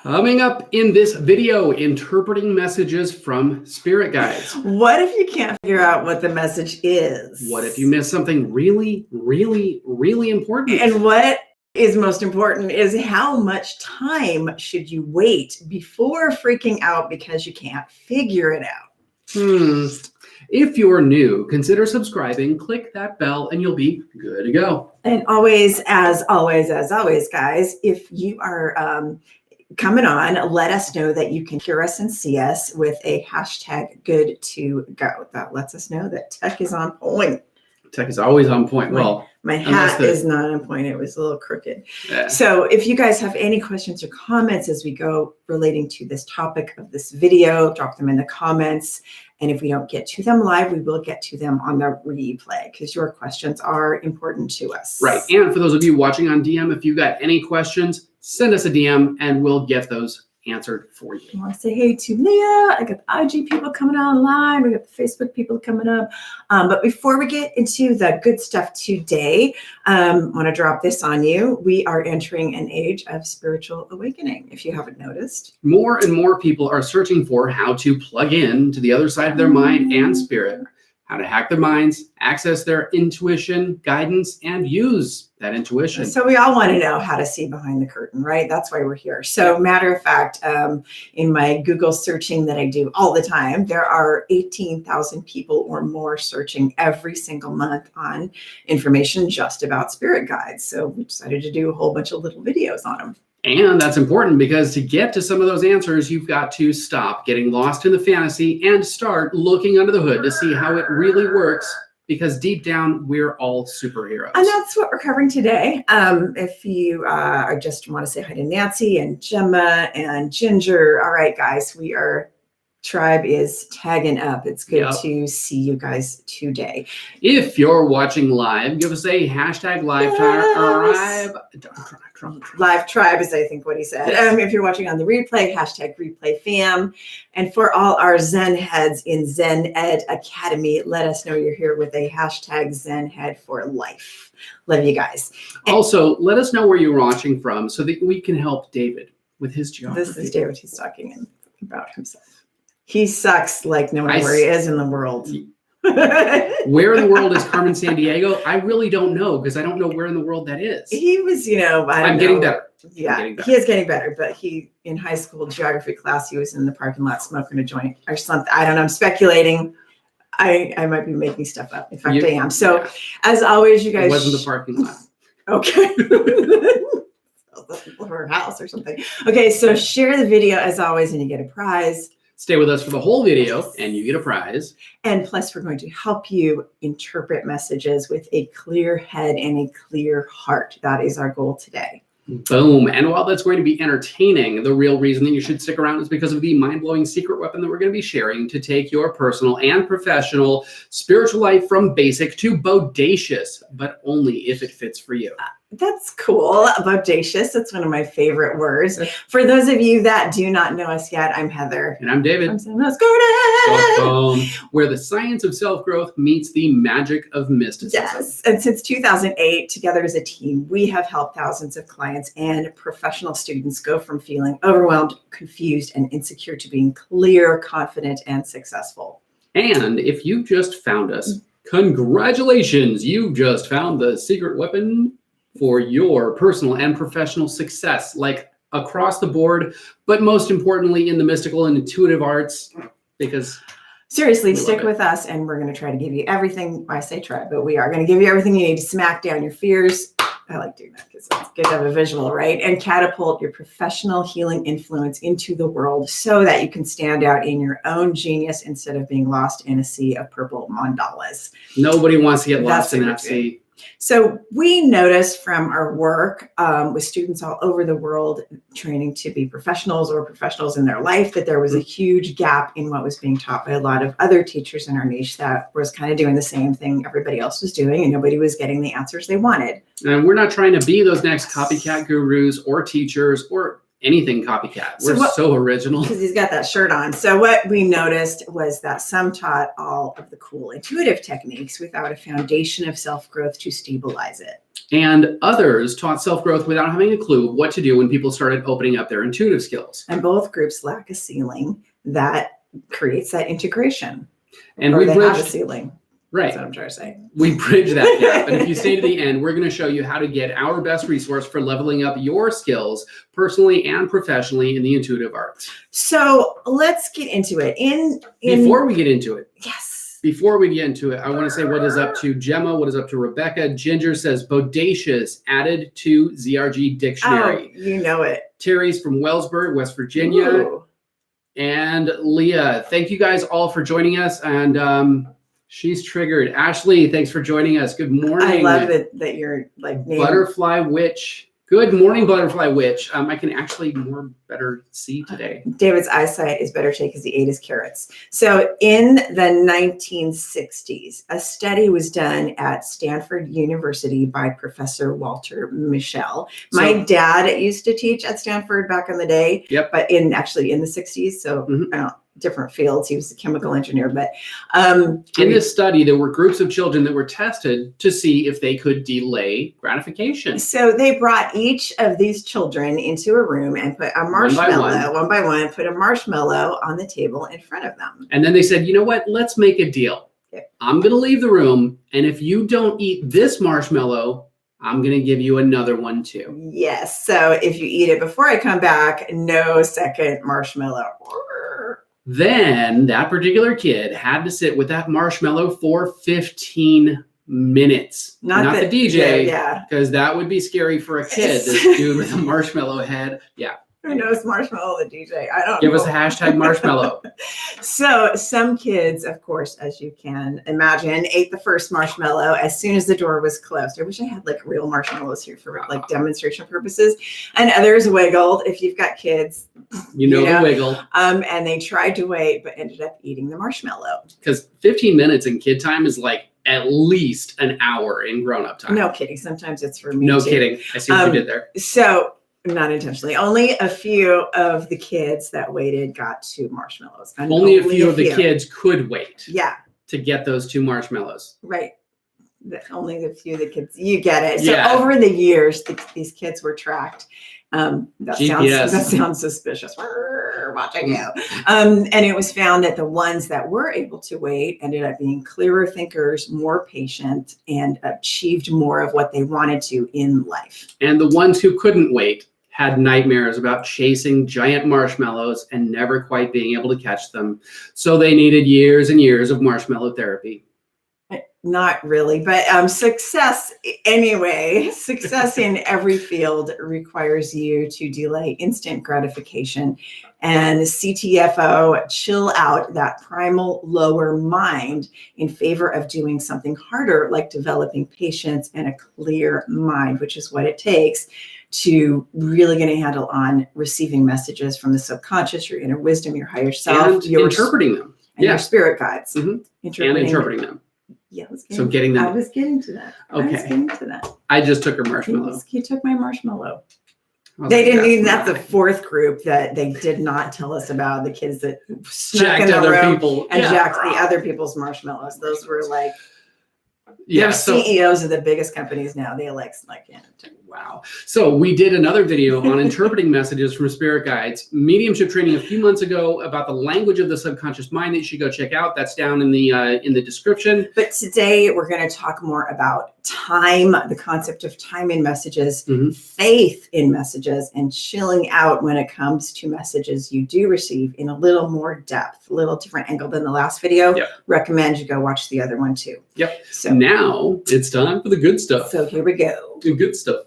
Coming up in this video, interpreting messages from spirit guides. What if you can't figure out what the message is? What if you miss something really, really, really important? And what is most important is how much time should you wait before freaking out because you can't figure it out? If you're new, consider subscribing, click that bell, and you'll be good to go. And always, as always, guys, if you are coming on, let us know that you can hear us and see us with a hashtag good to go. That lets us know that tech is on point. Tech is always on point. My hat is not on point. It was a little crooked. Yeah. So if you guys have any questions or comments as we go relating to this topic of this video, drop them in the comments. And if we don't get to them live, we will get to them on the replay because your questions are important to us. Right. And for those of you watching on DM, if you got any questions, send us a DM and we'll get those answered for you. I want to say hey to Leah. I got the IG people coming online. We got the Facebook people coming up. But before we get into the good stuff today, I want to drop this on you. We are entering an age of spiritual awakening, if you haven't noticed. More and more people are searching for how to plug in to the other side of their mind and spirit, how to hack their minds, access their intuition, guidance, and use that intuition. So we all want to know how to see behind the curtain, right? That's why we're here. So matter of fact, in my Google searching that I do all the time, there are 18,000 people or more searching every single month on information just about spirit guides. So we decided to do a whole bunch of little videos on them. And that's important because to get to some of those answers, you've got to stop getting lost in the fantasy and start looking under the hood to see how it really works. Because deep down, we're all superheroes. And that's what we're covering today. If you just want to say hi to Nancy and Gemma and Ginger. All right, guys, tribe is tagging up. It's good to see you guys today. If you're watching live, give us a hashtag live tribe. Live tribe is, I think, what he said. If you're watching on the replay, hashtag replay fam. And for all our Zen heads in Zen Ed Academy, let us know you're here with a hashtag Zen Head for life. Love you guys. Also, let us know where you're watching from so that we can help David with his geography. This is David. He's talking about himself. He sucks like no one where he is in the world. Where in the world is Carmen Sandiego? I really don't know because I don't know where in the world that is. He was, I'm getting better. Yeah, he is getting better. But in high school geography class, he was in the parking lot smoking a joint or something. I don't know. I'm speculating. I might be making stuff up. In fact, I am. So as always, you guys. It wasn't the parking lot. Okay. Her house or something. Okay, so share the video as always, and you get a prize. Stay with us for the whole video and you get a prize. And plus, we're going to help you interpret messages with a clear head and a clear heart. That is our goal today. Boom. And while that's going to be entertaining, the real reason that you should stick around is because of the mind-blowing secret weapon that we're going to be sharing to take your personal and professional spiritual life from basic to bodacious, but only if it fits for you. That's cool. Bodacious. That's one of my favorite words. For those of you that do not know us yet, I'm Heather. And I'm David. I'm saying that's Caren. Where the science of self-growth meets the magic of mysticism. Yes. And since 2008, together as a team, we have helped thousands of clients and professional students go from feeling overwhelmed, confused, and insecure to being clear, confident, and successful. And if you've just found us, congratulations. You've just found the secret weapon for your personal and professional success, like across the board, but most importantly in the mystical and intuitive arts, because seriously, stick with us and we're going to try to give you everything. I say try, but we are going to give you everything you need to smack down your fears. I like doing that because it's good to have a visual, right? And catapult your professional healing influence into the world so that you can stand out in your own genius instead of being lost in a sea of purple mandalas. Nobody wants to get lost in that sea. So we noticed from our work with students all over the world training to be professionals or professionals in their life that there was a huge gap in what was being taught by a lot of other teachers in our niche that was kind of doing the same thing everybody else was doing and nobody was getting the answers they wanted. And we're not trying to be those next copycat gurus or teachers or anything copycat. We're So so original. Because he's got that shirt on. So what we noticed was that some taught all of the cool intuitive techniques without a foundation of self-growth to stabilize it. And others taught self-growth without having a clue of what to do when people started opening up their intuitive skills. And both groups lack a ceiling that creates that integration. And or we they bridged, have a ceiling. right. That's what I'm trying to say. We bridge that gap. And if you stay to the end, we're going to show you how to get our best resource for leveling up your skills personally and professionally in the intuitive arts. So let's get into it. Before we get into it, yes. Before we get into it, I want to say what is up to Gemma, what is up to Rebecca. Ginger says bodacious added to ZRG dictionary. Oh, you know it. Terry's from Wellsburg, West Virginia. Ooh. And Leah, thank you guys all for joining us. And she's triggered. Ashley, thanks for joining us. Good morning. I love that you're like Butterfly Witch. Good morning, Butterfly Witch. I can actually better see today. David's eyesight is better today because he ate his carrots. So in the 1960s, a study was done at Stanford University by Professor Walter Mischel. My dad used to teach at Stanford back in the day, yep. But in the 60s. So I don't different fields. He was a chemical engineer, but in this study, there were groups of children that were tested to see if they could delay gratification. So they brought each of these children into a room and put a marshmallow, one by one, put a marshmallow on the table in front of them. And then they said, you know what? Let's make a deal. Okay. I'm going to leave the room. And if you don't eat this marshmallow, I'm going to give you another one too. Yes. So if you eat it before I come back, no second marshmallow. Then that particular kid had to sit with that marshmallow for 15 minutes. Not the DJ, because that would be scary for a kid. This dude with a marshmallow head. Yeah. Who knows marshmallow, the DJ? I don't know. Give us a hashtag marshmallow. So some kids, of course, as you can imagine, ate the first marshmallow as soon as the door was closed. I wish I had like real marshmallows here for like demonstration purposes. And others wiggled. If you've got kids, you know the wiggle. And they tried to wait, but ended up eating the marshmallow. Because 15 minutes in kid time is like at least an hour in grown-up time. No kidding. Sometimes it's for me No too. kidding. I see what you did there. So not intentionally. Only a few of the kids that waited got 2 marshmallows. Only a few of the kids could wait. Yeah. To get those 2 marshmallows. Right. Only a few of the kids. You get it. So over the years, these kids were tracked. That sounds suspicious. We're watching you. And it was found that the ones that were able to wait ended up being clearer thinkers, more patient, and achieved more of what they wanted to in life. And the ones who couldn't wait had nightmares about chasing giant marshmallows and never quite being able to catch them. So they needed years and years of marshmallow therapy. Not really, but success anyway. Success in every field requires you to delay instant gratification and CTFO, chill out that primal lower mind in favor of doing something harder, like developing patience and a clear mind, which is what it takes to really get a handle on receiving messages from the subconscious, your inner wisdom, your higher self, and interpreting them, and your spirit guides, and interpreting them. Yeah, so getting them. I was getting to that. Okay. I was getting to that. I just took her marshmallow. He took my marshmallow. They didn't even. That's the fourth group that they did not tell us about. The kids that snuck in the room and jacked the other people's marshmallows. Those were like. They're CEOs of the biggest companies now. They like snuck in. Wow. So we did another video on interpreting messages from spirit guides, mediumship training a few months ago about the language of the subconscious mind that you should go check out. That's down in the description. But today we're going to talk more about time, the concept of time in messages, faith in messages, and chilling out when it comes to messages you do receive in a little more depth, a little different angle than the last video. Yep. Recommend you go watch the other one too. Yep. So now it's time for the good stuff. So here we go. The good stuff.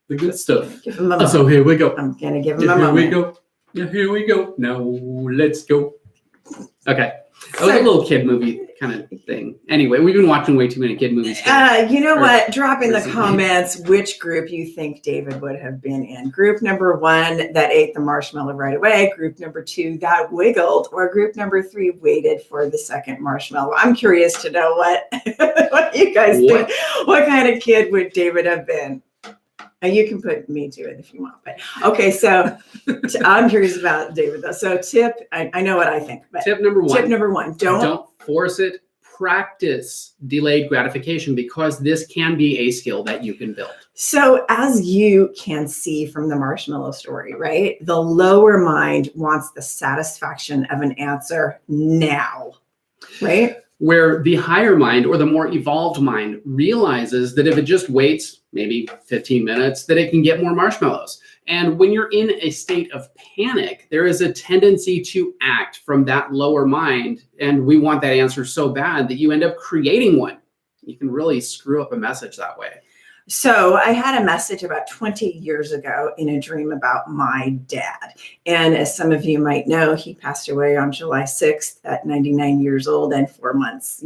The good stuff. Give him a moment. So here we go. I'm going to give him a moment. Here we go. Yeah, here we go. Now let's go. Okay. That was a little kid movie kind of thing. Anyway, we've been watching way too many kid movies. You know what? Drop in the comments which group you think David would have been in. Group number 1 that ate the marshmallow right away. Group number 2 that wiggled. Or group number 3 waited for the second marshmallow. I'm curious to know what you guys think. What kind of kid would David have been? You can put me to it if you want. But okay, so I'm curious about David though. So I know what I think. But tip number one. Don't force it. Practice delayed gratification, because this can be a skill that you can build. So as you can see from the marshmallow story, right? The lower mind wants the satisfaction of an answer now, right? Where the higher mind, or the more evolved mind, realizes that if it just waits maybe 15 minutes, that it can get more marshmallows. And when you're in a state of panic, there is a tendency to act from that lower mind. And we want that answer so bad that you end up creating one. You can really screw up a message that way. So I had a message about 20 years ago in a dream about my dad. And as some of you might know, he passed away on July 6th at 99 years old and 4 months.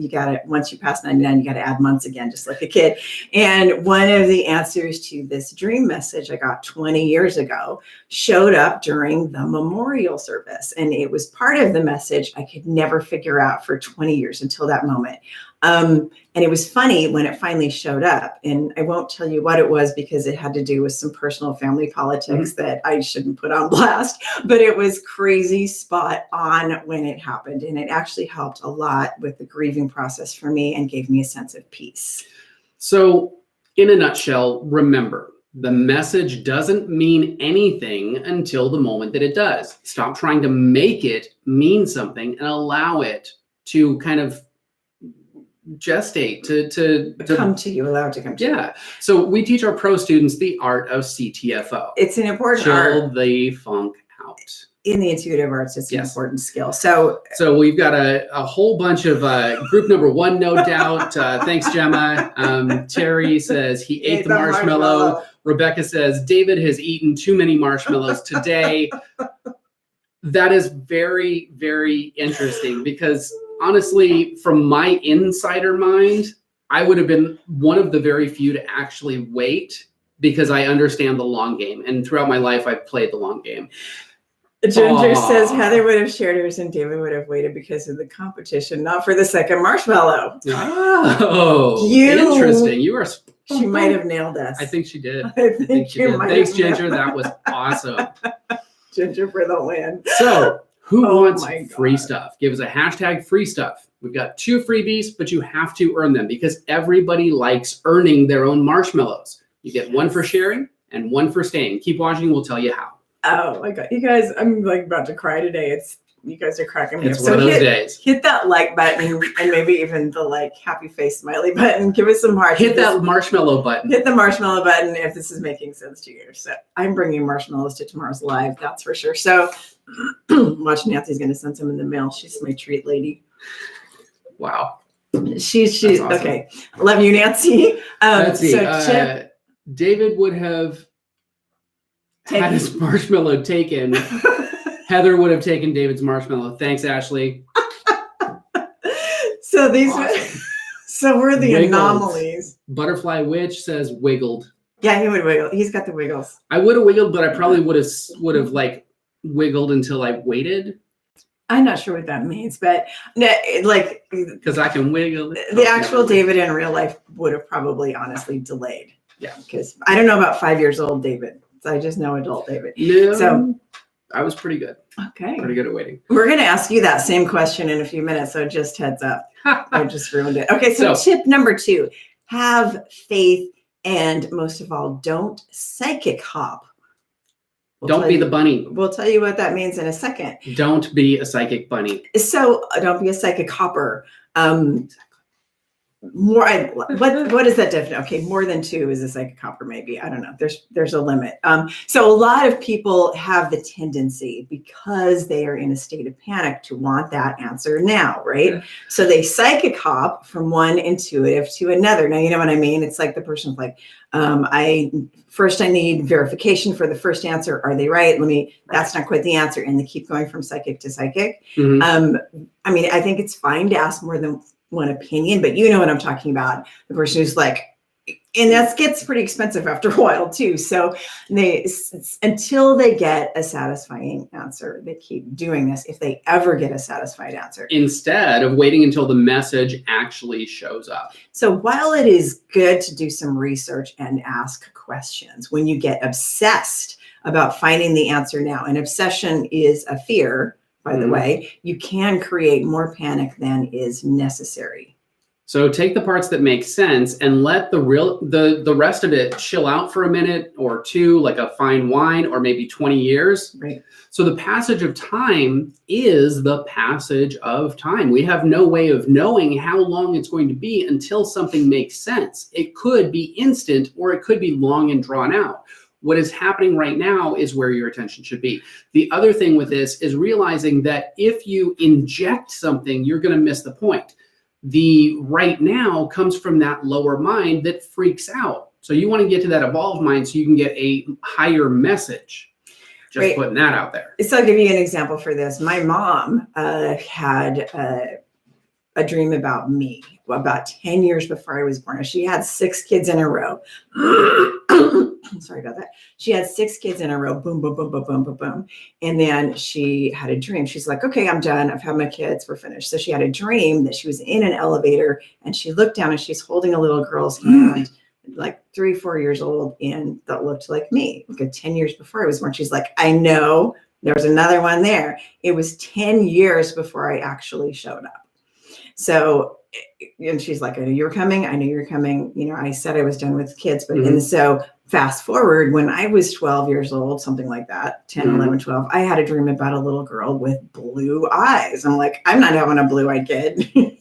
Once you pass 99, you got to add months again, just like a kid. And one of the answers to this dream message I got 20 years ago showed up during the memorial service. And it was part of the message I could never figure out for 20 years until that moment. And it was funny when it finally showed up, and I won't tell you what it was because it had to do with some personal family politics that I shouldn't put on blast, but it was crazy spot on when it happened. And it actually helped a lot with the grieving process for me and gave me a sense of peace. So in a nutshell, remember, the message doesn't mean anything until the moment that it does. Stop trying to make it mean something and allow it to kind of gestate, to come to you, allow it to come to you. Yeah. So we teach our pro students the art of CTFO. It's an important Chill art. the funk out. In the intuitive arts, it's an important skill. So we've got a whole bunch of group number one, no doubt. Thanks, Gemma. Terry says he ate the marshmallow. Rebecca says David has eaten too many marshmallows today. That is very, very interesting, because honestly, from my insider mind, I would have been one of the very few to actually wait, because I understand the long game. And throughout my life, I've played the long game. Ginger says Heather would have shared hers and David would have waited because of the competition, not for the second marshmallow. Oh, interesting. You are. She might have nailed us. I think she did. I think she did. Thanks, Ginger. That was awesome. Ginger for the win. So who wants free stuff? Give us a hashtag free stuff. We've got 2 freebies, but you have to earn them, because everybody likes earning their own marshmallows. You get one for sharing and one for staying. Keep watching. We'll tell you how. Oh my God. You guys, I'm like about to cry today. You guys are cracking me up. It's one of those days. Hit that like button, and maybe even the like happy face smiley button. Give us some hearts. Hit that marshmallow button. Hit the marshmallow button if this is making sense to you. So I'm bringing marshmallows to tomorrow's live. That's for sure. So watch, Nancy's going to send some in the mail. She's my treat lady. Wow. She's awesome. Okay. Love you, Nancy. Let's see. David would have had his marshmallow taken. Heather would have taken David's marshmallow. Thanks, Ashley. So these, awesome. So we're the Wiggled. anomalies. Butterfly Witch says wiggled. Yeah, he would wiggle. He's got the wiggles. I would have wiggled, but I probably would have like wiggled until I waited. I'm not sure what that means, but like, because I can wiggle. The actual David in real life would have probably honestly delayed. Yeah, because I don't know about 5 years old David. I just know adult David. No, so I was pretty good. Okay. Pretty good at waiting. We're going to ask you that same question in a few minutes, so just heads up. I just ruined it. Okay, so tip number 2, have faith, and most of all, don't psychic hop. Don't be the bunny. We'll tell you what that means in a second. Don't be a psychic bunny. So don't be a psychic hopper. What is that definition? Okay, more than 2 is a psychic hopper, maybe. I don't know. There's a limit. So a lot of people have the tendency, because they are in a state of panic, to want that answer now, right? Yeah. So they psychic hop from one intuitive to another. Now, you know what I mean? It's like the person's like, I need verification for the first answer. Are they right? That's not quite the answer. And they keep going from psychic to psychic. Mm-hmm. I think it's fine to ask more than one opinion, but you know what I'm talking about. The person who's like, And that gets pretty expensive after a while too. So until they get a satisfying answer, they keep doing this if they ever get a satisfied answer. Instead of waiting until the message actually shows up. So while it is good to do some research and ask questions, when you get obsessed about finding the answer now, and obsession is a fear, by the way, you can create more panic than is necessary. So take the parts that make sense and let the rest of it chill out for a minute or two, like a fine wine, or maybe 20 years. Right. So the passage of time is the passage of time. We have no way of knowing how long it's going to be until something makes sense. It could be instant, or it could be long and drawn out. What is happening right now is where your attention should be. The other thing with this is realizing that if you inject something, you're going to miss the point. The right now comes from that lower mind that freaks out. So you want to get to that evolved mind so you can get a higher message. Just putting that out there. So I'll give you an example for this. My mom had a dream about me about 10 years before I was born. She had 6 kids in a row. Sorry about that. She had 6 kids in a row. Boom, boom, boom, boom, boom, boom, boom. And then she had a dream. She's like, okay, I'm done. I've had my kids. We're finished. So she had a dream that she was in an elevator and she looked down and she's holding a little girl's hand, like 3, 4 years old, and that looked like me, like 10 years before I was born. She's like, I know there's another one there. It was 10 years before I actually showed up. So, and she's like, I knew you were coming. I knew you were coming. You know, I said I was done with kids, but and so fast forward, when I was 12 years old, something like that, 10, 11, 12, I had a dream about a little girl with blue eyes. I'm like, I'm not having a blue-eyed kid.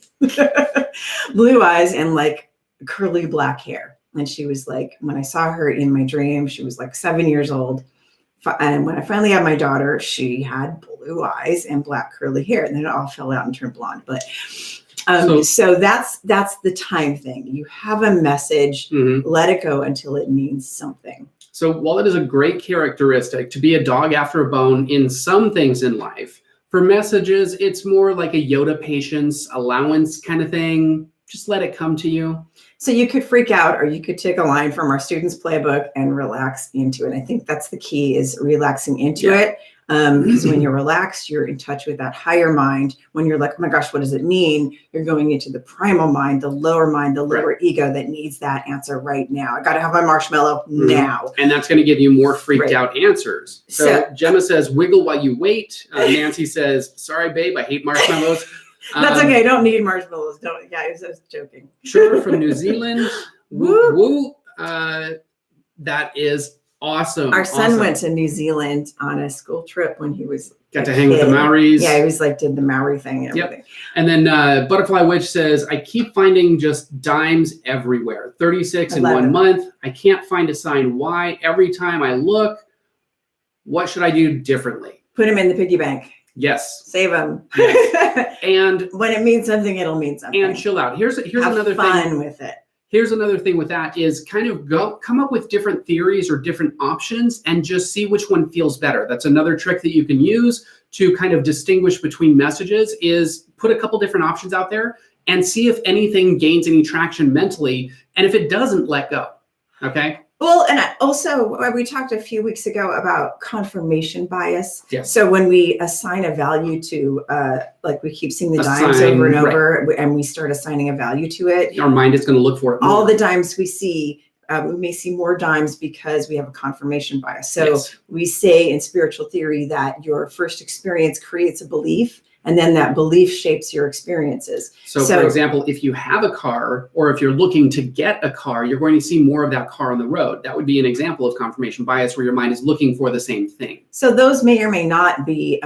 Blue eyes and like curly black hair. And she was like, when I saw her in my dream, she was like 7 years old. And when I finally had my daughter, she had blue eyes and black curly hair, and then it all fell out and turned blonde. But so that's the time thing. You have a message, let it go until it means something. So while it is a great characteristic to be a dog after a bone in some things in life, for messages, it's more like a Yoda patience, allowance kind of thing. Just let it come to you. So you could freak out, or you could take a line from our students' playbook and relax into it. I think that's the key, is relaxing into it. Because when you're relaxed, you're in touch with that higher mind. When you're like, oh my gosh, what does it mean? You're going into the primal mind, the lower ego that needs that answer right now. I got to have my marshmallow now. And that's going to give you more freaked out answers. So Gemma says, wiggle while you wait. Nancy says, sorry, babe, I hate marshmallows. That's okay. I don't need marshmallows. Don't. Yeah, I was joking. Sure, from New Zealand. Woo, woo. That is awesome. Our son went to New Zealand on a school trip when he was got to hang with the Maoris. Yeah, he was like did the Maori thing and everything. And then Butterfly Witch says, I keep finding just dimes everywhere. 36 in 1 month. I can't find a sign why. Every time I look, what should I do differently? Put him in the piggy bank. Yes. Save them. Yes. And when it means something, it'll mean something. And chill out. Here's another fun thing with it. Here's another thing with that is kind of come up with different theories or different options and just see which one feels better. That's another trick that you can use to kind of distinguish between messages, is put a couple different options out there and see if anything gains any traction mentally. And if it doesn't, let go. Okay. Well, and also we talked a few weeks ago about confirmation bias. Yes. So when we assign a value to, like we keep seeing the dimes over and over, and we start assigning a value to it, our mind is going to look for it more. All the dimes we see, we may see more dimes because we have a confirmation bias. So we say in spiritual theory that your first experience creates a belief, and then that belief shapes your experiences. So for example, if you have a car, or if you're looking to get a car, you're going to see more of that car on the road. That would be an example of confirmation bias, where your mind is looking for the same thing. So those may or may not be,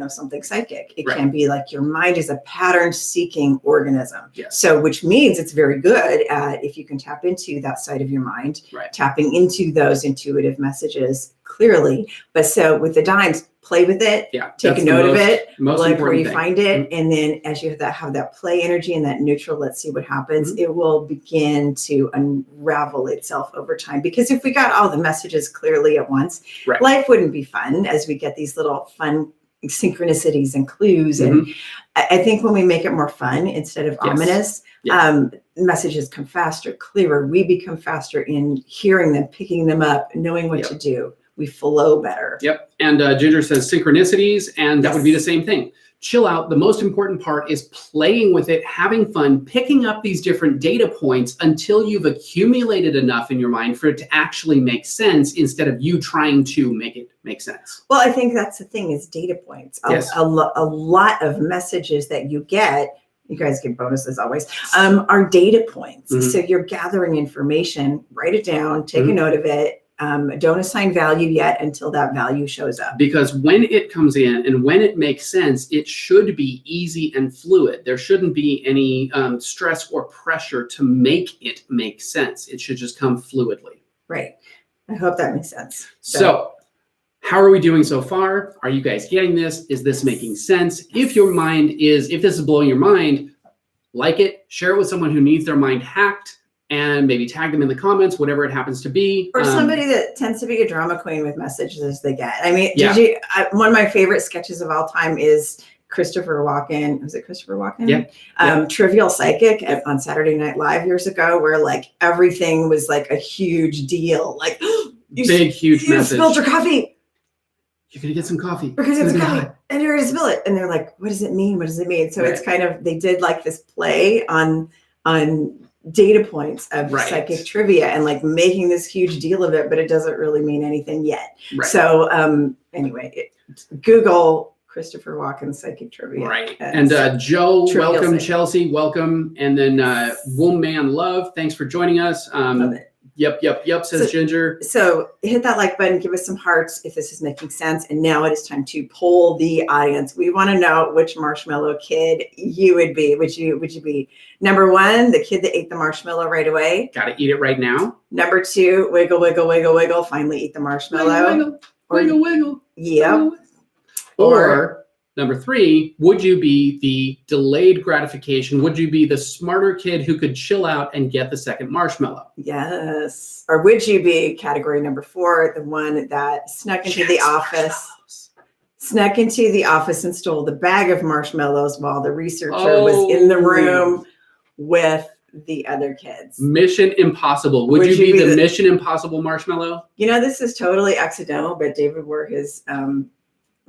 something psychic. It can be like your mind is a pattern-seeking organism. Yes. So which means it's very good at, if you can tap into that side of your mind, tapping into those intuitive messages clearly. But so with the dimes, play with it, take a note of it, look where you find it. And then as you have that play energy and that neutral, let's see what happens, it will begin to unravel itself over time. Because if we got all the messages clearly at once, life wouldn't be fun, as we get these little fun, synchronicities and clues. And I think when we make it more fun instead of ominous, messages come faster, clearer. We become faster in hearing them, picking them up, knowing what to do. We flow better. Yep. And Ginger says synchronicities, and that would be the same thing. Chill out. The most important part is playing with it, having fun, picking up these different data points until you've accumulated enough in your mind for it to actually make sense instead of you trying to make it make sense. Well, I think that's the thing is data points. A lot of messages that you get, you guys get bonuses always, are data points. So you're gathering information, write it down, take a note of it. Don't assign value yet until that value shows up. Because when it comes in and when it makes sense, it should be easy and fluid. There shouldn't be any stress or pressure to make it make sense. It should just come fluidly. Right. I hope that makes sense. So how are we doing so far? Are you guys getting this? Is this making sense? If this is blowing your mind, like it, share it with someone who needs their mind hacked, and maybe tag them in the comments, whatever it happens to be. Or somebody that tends to be a drama queen with messages they get. I mean, one of my favorite sketches of all time is Christopher Walken. Was it Christopher Walken? Yeah. Trivial Psychic on Saturday Night Live years ago, where like everything was like a huge deal. Like, huge you message. spilled your coffee. You're going to get some coffee. We're going to get some coffee. And you're going to spill it. And they're like, what does it mean? What does it mean? So it's kind of, they did like this play on data points of psychic trivia and like making this huge deal of it, but it doesn't really mean anything yet. So anyway, Google Christopher Walken psychic trivia. Right. And Joe, welcome. Psychic. Chelsea, welcome. And then Woman Love, thanks for joining us. Love it. Yep, says Ginger. So hit that like button, give us some hearts if this is making sense. And now it is time to poll the audience. We want to know which marshmallow kid you would be. Would you be number 1, the kid that ate the marshmallow right away? Got to eat it right now. Number 2, wiggle, wiggle, wiggle, wiggle, finally eat the marshmallow. Wiggle. Yep. Or number 3, would you be the delayed gratification? Would you be the smarter kid who could chill out and get the second marshmallow? Yes. Or would you be category number 4, the one that snuck into the office and stole the bag of marshmallows while the researcher was in the room with the other kids? Mission Impossible. Would you be the Mission Impossible marshmallow? You know, this is totally accidental, but David wore his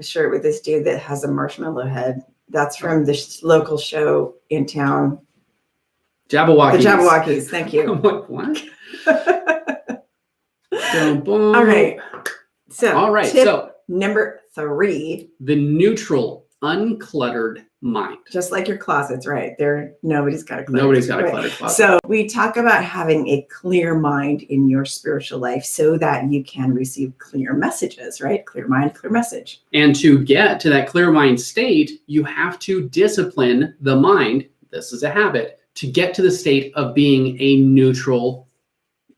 shirt with this dude that has a marshmallow head. That's from the local show in town. Jabberwockies. The Jabberwockies. Thank you. What? All right. So, so number 3, the neutral, uncluttered mind. Just like your closets, right? Nobody's got a cluttered closet. So we talk about having a clear mind in your spiritual life so that you can receive clear messages, right? Clear mind, clear message. And to get to that clear mind state, you have to discipline the mind. This is a habit to get to the state of being a neutral,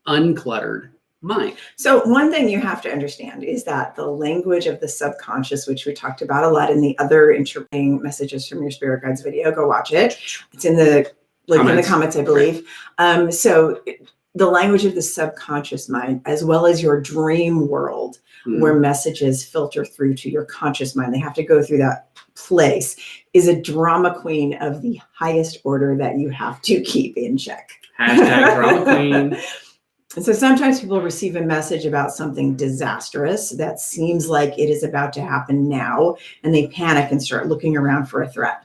uncluttered mind. So one thing you have to understand is that the language of the subconscious, which we talked about a lot in the other interpreting messages from your spirit guides video, go watch it. It's in the comments, I believe. So the language of the subconscious mind, as well as your dream world, where messages filter through to your conscious mind, they have to go through that place, is a drama queen of the highest order that you have to keep in check. Hashtag drama queen. And so sometimes people receive a message about something disastrous that seems like it is about to happen now, and they panic and start looking around for a threat.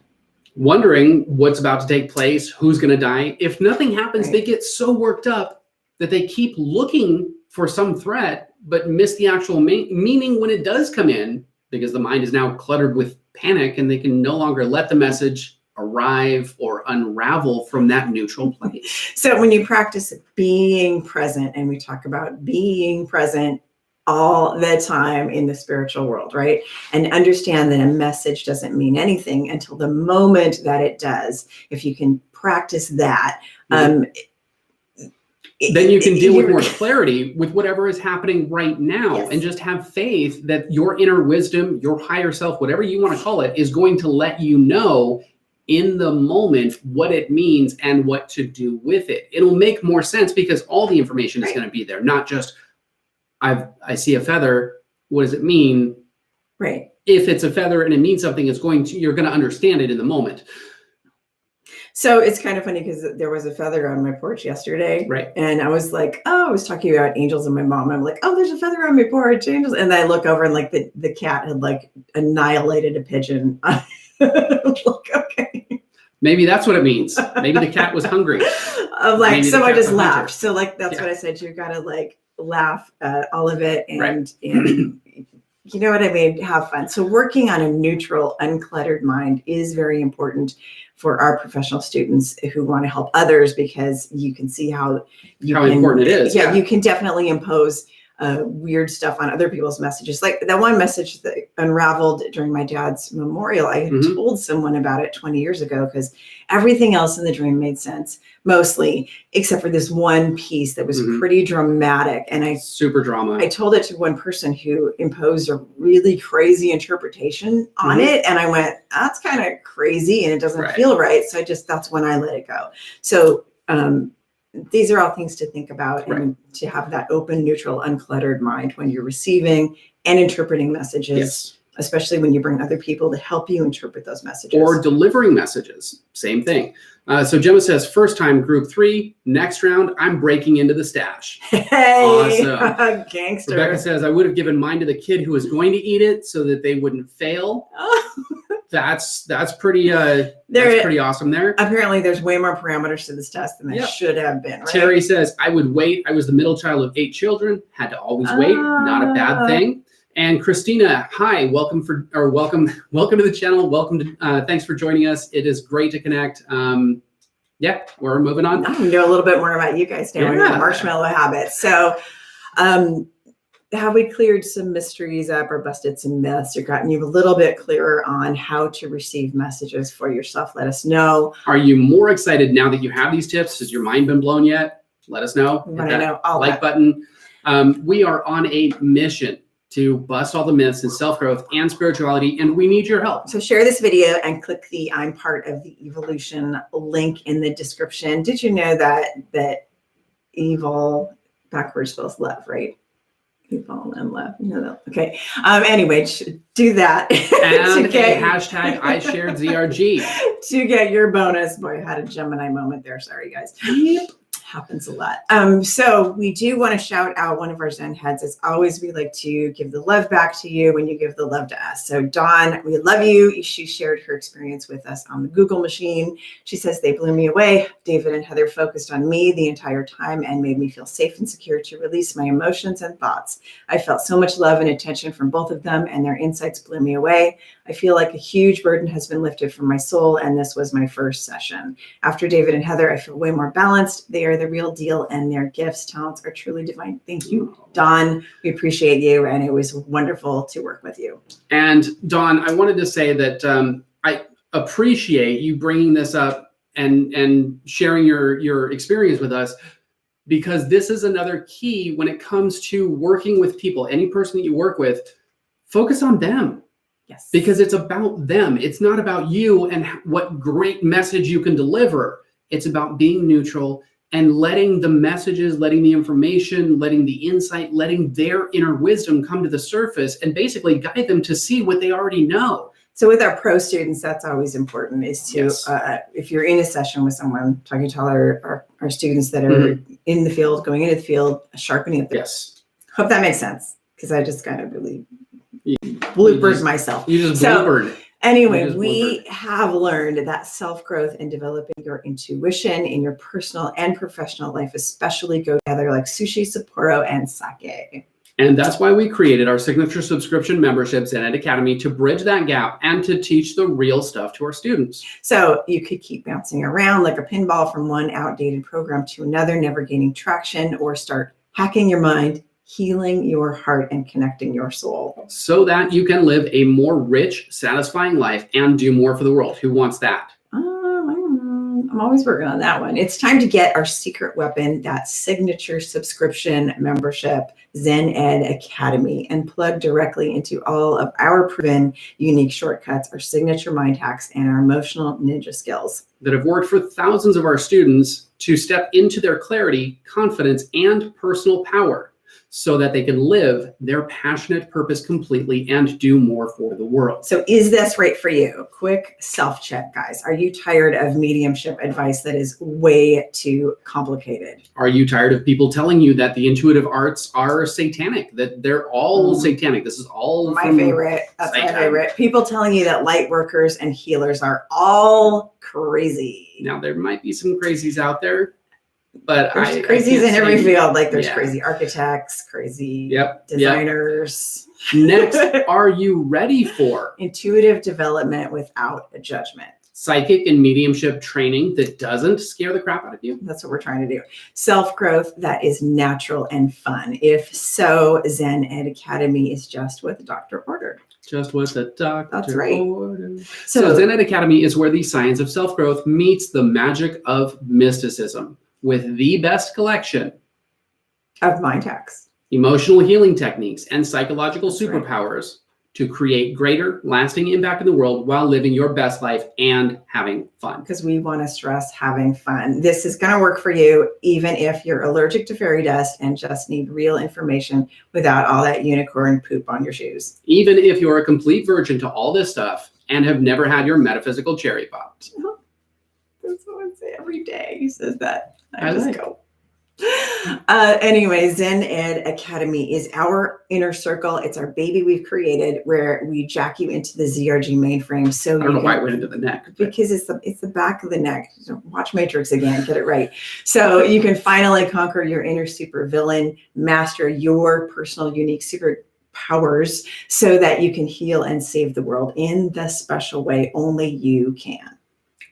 Wondering what's about to take place, who's going to die. If nothing happens, they get so worked up that they keep looking for some threat, but miss the actual meaning when it does come in, because the mind is now cluttered with panic and they can no longer let the message arrive or unravel from that neutral place. So when you practice being present, and we talk about being present all the time in the spiritual world, right? And understand that a message doesn't mean anything until the moment that it does. If you can practice that, then you can deal with more clarity with whatever is happening right now, and just have faith that your inner wisdom, your higher self, whatever you want to call it, is going to let you know in the moment what it means and what to do with it. It'll make more sense because all the information is going to be there, not just I see a feather. What does it mean? Right. if it's a feather and it means something, you're going to understand it in the moment. So it's kind of funny because there was a feather on my porch yesterday. Right. And I was like, I was talking about angels and my mom. I'm like, there's a feather on my porch, angels. And then I look over and like the cat had like annihilated a pigeon. Look, okay. Maybe that's what it means. Maybe the cat was hungry. I'm like, so I just laughed. So like, that's what I said. You got to like laugh at all of it. And you know what I mean? Have fun. So working on a neutral, uncluttered mind is very important for our professional students who want to help others, because you can see how important it is. Yeah, you can definitely impose weird stuff on other people's messages. Like that one message that unraveled during my dad's memorial, I had told someone about it 20 years ago because everything else in the dream made sense, mostly, except for this one piece that was pretty dramatic. And super drama. I told it to one person who imposed a really crazy interpretation on it. And I went, that's kind of crazy and it doesn't feel right. So that's when I let it go. So, these are all things to think about and to have that open, neutral, uncluttered mind when you're receiving and interpreting messages, especially when you bring other people to help you interpret those messages. Or delivering messages, same thing. So Gemma says, first time group 3, next round, I'm breaking into the stash. Hey, awesome. Gangster. Rebecca says, I would have given mine to the kid who was going to eat it so that they wouldn't fail. That's pretty pretty awesome there. Apparently there's way more parameters to this test than there should have been. Right? Terry says, I would wait. I was the middle child of 8 children, had to always wait. Not a bad thing. And Christina, hi, welcome to the channel. Welcome to, thanks for joining us. It is great to connect. We're moving on. I can know a little bit more about you guys now. Yeah. Marshmallow habits. So, have we cleared some mysteries up or busted some myths or gotten you a little bit clearer on how to receive messages for yourself? Let us know. Are you more excited now that you have these tips? Has your mind been blown yet? Let us know. Hit that like button. We are on a mission to bust all the myths in self-growth and spirituality, and we need your help. So share this video and click the I'm part of the evolution link in the description. Did you know that evil backwards spells love, right? Evil and love. You know that. Okay. Anyway, do that. And hashtag I shared ZRG to get your bonus. Boy, I had a Gemini moment there. Sorry, guys. Happens a lot. So we do want to shout out one of our Zen heads. As always, we like to give the love back to you when you give the love to us. So Dawn, we love you. She shared her experience with us on the Google machine. She says, they blew me away. David and Heather focused on me the entire time and made me feel safe and secure to release my emotions and thoughts. I felt so much love and attention from both of them, and their insights blew me away. I feel like a huge burden has been lifted from my soul, and this was my first session. After David and Heather, I feel way more balanced. They are the real deal, and their gifts, talents are truly divine. Thank you, Dawn. We appreciate you, and it was wonderful to work with you. And Dawn, I wanted to say that I appreciate you bringing this up and sharing your experience with us, because this is another key when it comes to working with people. Any person that you work with, focus on them. Yes. Because it's about them. It's not about you and what great message you can deliver. It's about being neutral and letting the messages, letting the information, letting the insight, letting their inner wisdom come to the surface and basically guide them to see what they already know. So with our pro students, that's always important, is to, if you're in a session with someone, talking to all our students that are in the field, going into the field, sharpening up. Hope that makes sense, because I just kind of really bloopered myself. You just bloopered. Anyway, we have learned that self-growth and developing your intuition in your personal and professional life especially go together like sushi, Sapporo, and sake. And that's why we created our signature subscription memberships in Ed Academy, to bridge that gap and to teach the real stuff to our students. So you could keep bouncing around like a pinball from one outdated program to another, never gaining traction, or start hacking your mind, healing your heart, and connecting your soul, so that you can live a more rich, satisfying life and do more for the world. Who wants that? I'm always working on that one. It's time to get our secret weapon, that signature subscription membership, Zen Ed Academy, and plug directly into all of our proven unique shortcuts, our signature mind hacks, and our emotional ninja skills that have worked for thousands of our students to step into their clarity, confidence, and personal power. so that they can live their passionate purpose completely and do more for the world. So is this right for you? Quick self-check, guys. Are you tired of mediumship advice that is way too complicated? Are you tired of people telling you that the intuitive arts are satanic, that they're all satanic? This is all my favorite. That's my favorite. People telling you that light workers and healers are all crazy. Now, there might be some crazies out there, but there's crazies in every field. Like there's crazy architects, crazy designers. Next, are you ready for intuitive development without a judgment? Psychic and mediumship training that doesn't scare the crap out of you? That's what we're trying to do. Self-growth that is natural and fun. If so, Zen Ed Academy is just what the doctor ordered. Just what the doctor That's right. ordered. So Zen Ed Academy is where the science of self-growth meets the magic of mysticism, with the best collection of mind hacks, emotional healing techniques, and psychological superpowers to create greater lasting impact in the world while living your best life and having fun. Because we want to stress having fun. This is going to work for you even if you're allergic to fairy dust and just need real information without all that unicorn poop on your shoes. Even if you're a complete virgin to all this stuff and have never had your metaphysical cherry popped. That's what I say every day. He says that. I just go. Anyway, Zen Ed Academy is our inner circle. It's our baby we've created where we jack you into the ZRG mainframe. So I don't know why it went into the neck. Because it's the back of the neck. Watch Matrix again, get it right. So you can finally conquer your inner super villain, master your personal unique secret powers so that you can heal and save the world in the special way only you can.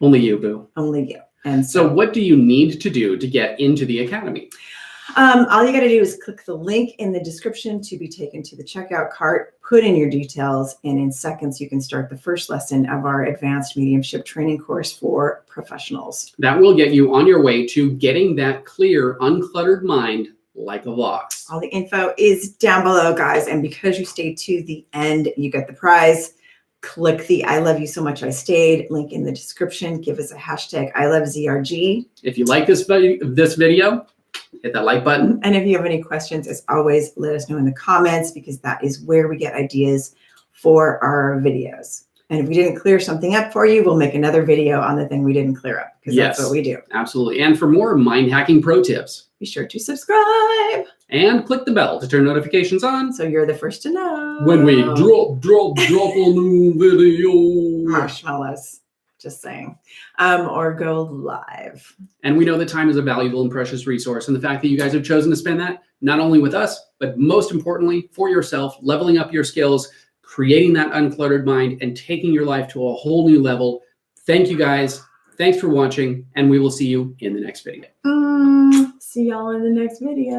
Only you, boo. Only you. And so what do you need to do to get into the academy? All you got to do is click the link in the description to be taken to the checkout cart, put in your details, and in seconds you can start the first lesson of our advanced mediumship training course for professionals. That will get you on your way to getting that clear, uncluttered mind like a boss. All the info is down below, guys. And because you stayed to the end, you get the prize. Click the I love you so much I stayed link in the description. Give us a hashtag I love ZRG. If you like this video, hit that like button. And if you have any questions, as always, let us know in the comments because that is where we get ideas for our videos. And if we didn't clear something up for you, we'll make another video on the thing we didn't clear up because that's what we do. Absolutely. And for more mind hacking pro tips, be sure to subscribe. And click the bell to turn notifications on. So you're the first to know. When we drop a new video. Marshmallows. Just saying. Or go live. And we know that time is a valuable and precious resource. And the fact that you guys have chosen to spend that, not only with us, but most importantly for yourself, leveling up your skills, creating that uncluttered mind, and taking your life to a whole new level. Thank you guys. Thanks for watching. And we will see you in the next video. See y'all in the next video.